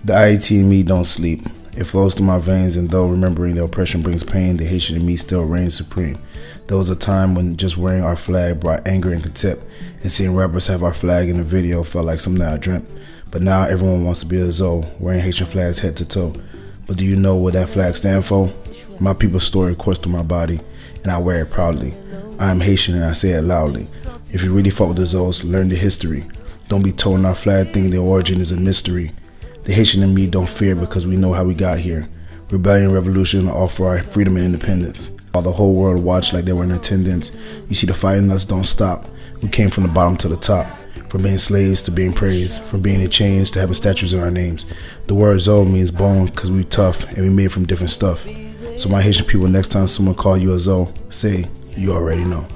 The IET in me don't sleep. It flows through my veins, and though remembering the oppression brings pain, the Haitian in me still reigns supreme. There was a time when just wearing our flag brought anger and contempt, and seeing rappers have our flag in a video felt like something I dreamt. But now everyone wants to be a Zoe, wearing Haitian flags head to toe. But do you know what that flag stands for? My people's story coursed through my body, and I wear it proudly. I am Haitian and I say it loudly. If you really fuck with the Zoes, learn the history. Don't be towing our flag thinking the origin is a mystery. The Haitian in me don't fear because we know how we got here. Rebellion, revolution, all for our freedom and independence. While the whole world watched like they were in attendance, you see the fight in us don't stop. We came from the bottom to the top. From being slaves to being praised. From being in chains to having statues in our names. The word Zoe means bone because we tough and we made from different stuff. So my Haitian people, next time someone call you a Zoe, say, you already know.